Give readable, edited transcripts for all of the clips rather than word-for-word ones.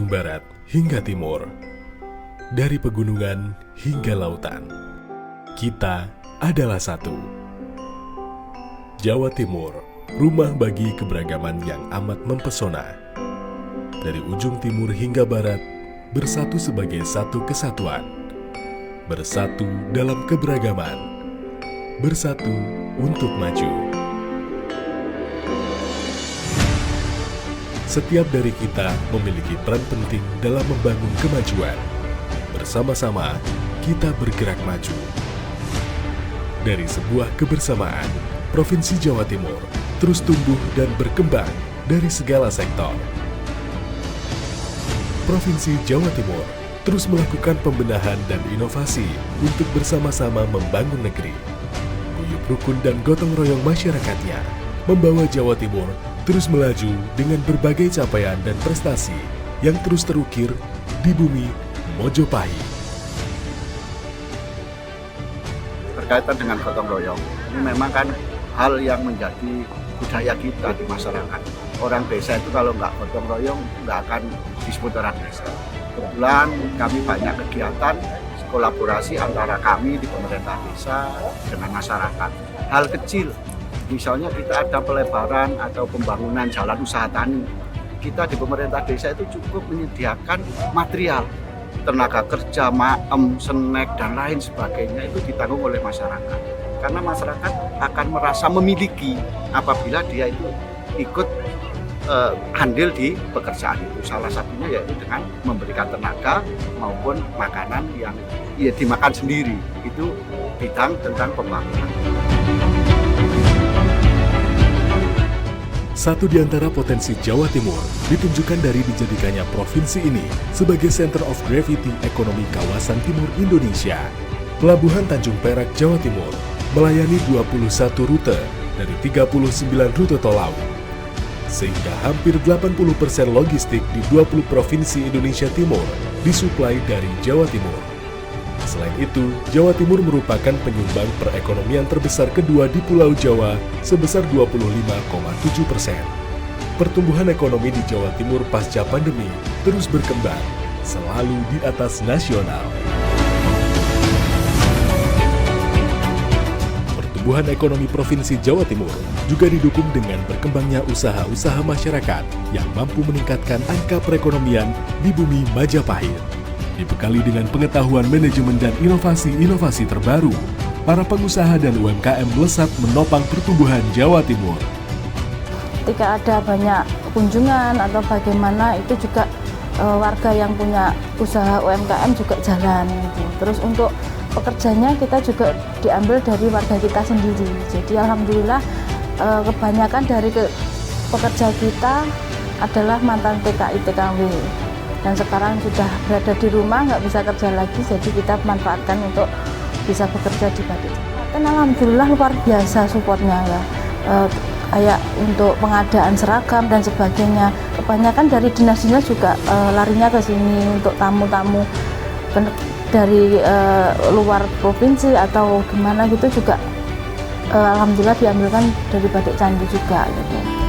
ujung barat hingga timur, dari pegunungan hingga lautan, kita adalah satu. Jawa Timur, rumah bagi keberagaman yang amat mempesona. Dari ujung timur hingga barat, bersatu sebagai satu kesatuan. Bersatu dalam keberagaman. Bersatu untuk maju. Setiap dari kita memiliki peran penting dalam membangun kemajuan. Bersama-sama, kita bergerak maju. Dari sebuah kebersamaan, Provinsi Jawa Timur terus tumbuh dan berkembang dari segala sektor. Provinsi Jawa Timur terus melakukan pembenahan dan inovasi untuk bersama-sama membangun negeri. Guyup rukun dan gotong royong masyarakatnya membawa Jawa Timur terus melaju dengan berbagai capaian dan prestasi yang terus terukir di bumi Mojopahit. Berkaitan dengan gotong royong, ini memang kan hal yang menjadi budaya kita di masyarakat. Orang desa itu kalau nggak gotong royong, nggak akan disebut orang desa. Kebetulan kami banyak kegiatan kolaborasi antara kami di pemerintah desa dengan masyarakat. Hal kecil, misalnya kita ada pelebaran atau pembangunan jalan usaha tani. Kita di pemerintah desa itu cukup menyediakan material, tenaga kerja, maem, snack, dan lain sebagainya itu ditanggung oleh masyarakat. Karena masyarakat akan merasa memiliki apabila dia itu ikut andil di pekerjaan itu. Salah satunya yaitu dengan memberikan tenaga maupun makanan yang dimakan sendiri. Itu bidang tentang pembangunan. Satu di antara potensi Jawa Timur ditunjukkan dari dijadikannya provinsi ini sebagai center of gravity ekonomi kawasan timur Indonesia. Pelabuhan Tanjung Perak, Jawa Timur melayani 21 rute dari 39 rute tol laut. Sehingga hampir 80% logistik di 20 provinsi Indonesia Timur disuplai dari Jawa Timur. Selain itu, Jawa Timur merupakan penyumbang perekonomian terbesar kedua di Pulau Jawa sebesar 25,7%. Pertumbuhan ekonomi di Jawa Timur pasca pandemi terus berkembang, selalu di atas nasional. Pertumbuhan ekonomi Provinsi Jawa Timur juga didukung dengan berkembangnya usaha-usaha masyarakat yang mampu meningkatkan angka perekonomian di bumi Majapahit. Dibekali dengan pengetahuan manajemen dan inovasi-inovasi terbaru, para pengusaha dan UMKM melesat menopang pertumbuhan Jawa Timur. Ketika ada banyak kunjungan atau bagaimana, itu juga warga yang punya usaha UMKM juga jalan. Gitu. Terus untuk pekerjanya kita juga diambil dari warga kita sendiri. Jadi alhamdulillah kebanyakan dari pekerja kita adalah mantan TKI TKW. Dan sekarang sudah berada di rumah, nggak bisa kerja lagi, jadi kita manfaatkan untuk bisa bekerja di Batik. Dan alhamdulillah luar biasa supportnya ya, kayak untuk pengadaan seragam dan sebagainya. Kebanyakan dari dinas-dinas juga larinya ke sini untuk tamu-tamu dari luar provinsi atau gimana gitu juga. Alhamdulillah diambilkan dari Batik Candi juga gitu.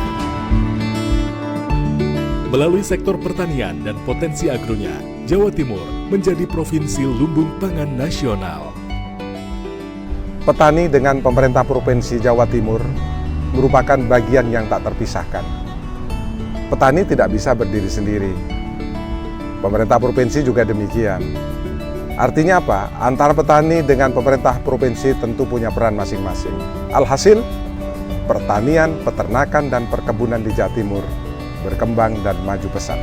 Melalui sektor pertanian dan potensi agronya, Jawa Timur menjadi provinsi lumbung pangan nasional. Petani dengan pemerintah Provinsi Jawa Timur merupakan bagian yang tak terpisahkan. Petani tidak bisa berdiri sendiri. Pemerintah provinsi juga demikian. Artinya apa? Antara petani dengan pemerintah provinsi tentu punya peran masing-masing. Alhasil, pertanian, peternakan, dan perkebunan di Jawa Timur berkembang dan maju pesat.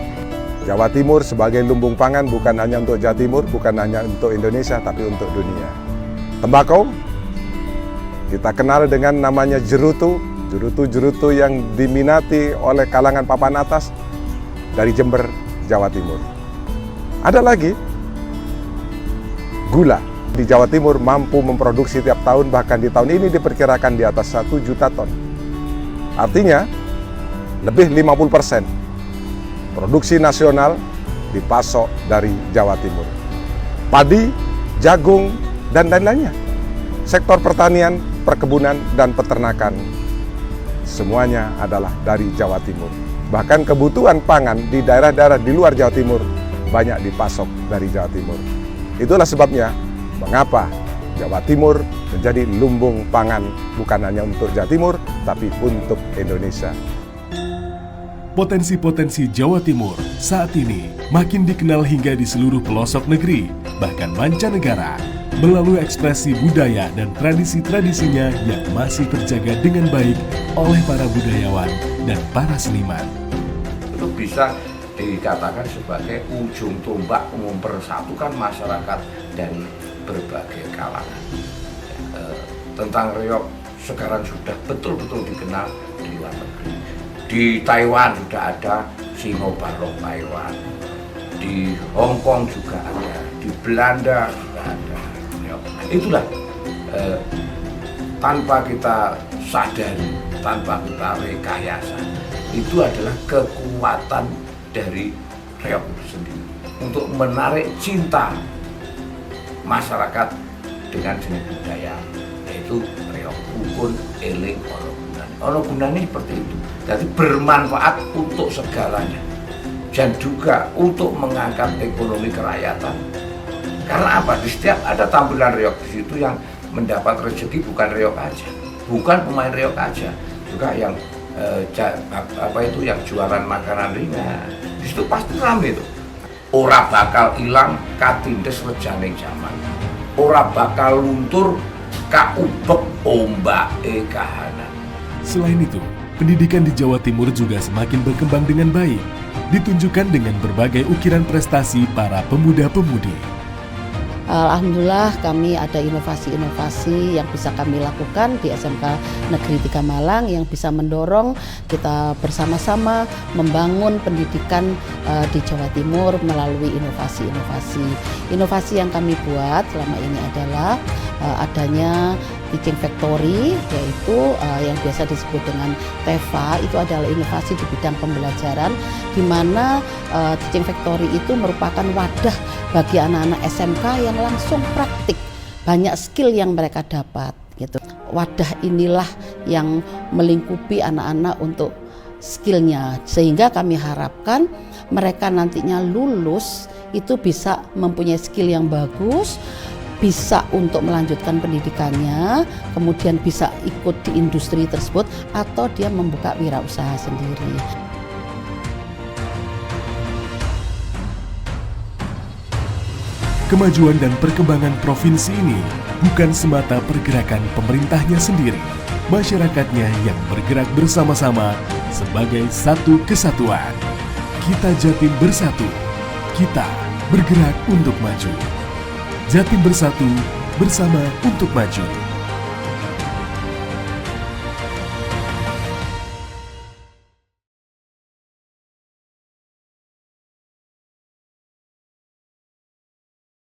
Jawa Timur sebagai lumbung pangan bukan hanya untuk Jawa Timur, bukan hanya untuk Indonesia, tapi untuk dunia. Tembakau, kita kenal dengan namanya jerutu, jerutu yang diminati oleh kalangan papan atas dari Jember, Jawa Timur. Ada lagi, gula. Di Jawa Timur mampu memproduksi tiap tahun, bahkan di tahun ini diperkirakan di atas 1 juta ton. Artinya, lebih 50% produksi nasional dipasok dari Jawa Timur. Padi, jagung, dan lain-lainnya. Sektor pertanian, perkebunan, dan peternakan, semuanya adalah dari Jawa Timur. Bahkan kebutuhan pangan di daerah-daerah di luar Jawa Timur banyak dipasok dari Jawa Timur. Itulah sebabnya mengapa Jawa Timur menjadi lumbung pangan bukan hanya untuk Jawa Timur, tapi untuk Indonesia. Potensi-potensi Jawa Timur saat ini makin dikenal hingga di seluruh pelosok negeri, bahkan mancanegara, melalui ekspresi budaya dan tradisi-tradisinya yang masih terjaga dengan baik oleh para budayawan dan para seniman. Itu bisa dikatakan sebagai ujung tombak mempersatukan masyarakat dari berbagai kalangan. Tentang reog sekarang sudah betul-betul dikenal di luar negeri. Di Taiwan sudah ada Singobarong Taiwan, di Hong Kong juga ada, di Belanda juga ada. Itulah tanpa kita sadari, tanpa kita rekayasa, itu adalah kekuatan dari reog itu sendiri untuk menarik cinta masyarakat dengan seni budaya, yaitu reog rukun eling ono gunane. Ono gunane seperti itu. Jadi bermanfaat untuk segalanya dan juga untuk mengangkat ekonomi kerakyatan. Karena apa? Di setiap ada tampilan reog di situ yang mendapat rezeki bukan reog aja, bukan pemain reog aja, juga yang yang jualan makanan ringan. Di situ pasti ramai itu. Ora bakal hilang katindes rejane jaman. Ora bakal luntur kaubek ombake kahanan. Selain itu, pendidikan di Jawa Timur juga semakin berkembang dengan baik, ditunjukkan dengan berbagai ukiran prestasi para pemuda-pemudi. Alhamdulillah kami ada inovasi-inovasi yang bisa kami lakukan di SMK Negeri 3 Malang yang bisa mendorong kita bersama-sama membangun pendidikan di Jawa Timur melalui inovasi-inovasi. Inovasi yang kami buat selama ini adalah adanya Teaching Factory, yaitu yang biasa disebut dengan TEFA. Itu adalah inovasi di bidang pembelajaran, di mana Teaching Factory itu merupakan wadah bagi anak-anak SMK yang langsung praktik, banyak skill yang mereka dapat gitu. Wadah inilah yang melingkupi anak-anak untuk skillnya, sehingga kami harapkan mereka nantinya lulus itu bisa mempunyai skill yang bagus, bisa untuk melanjutkan pendidikannya, kemudian bisa ikut di industri tersebut atau dia membuka wirausaha sendiri. Kemajuan dan perkembangan provinsi ini bukan semata pergerakan pemerintahnya sendiri, masyarakatnya yang bergerak bersama-sama sebagai satu kesatuan. Kita Jatim bersatu, kita bergerak untuk maju. Jatim bersatu, bersama untuk maju.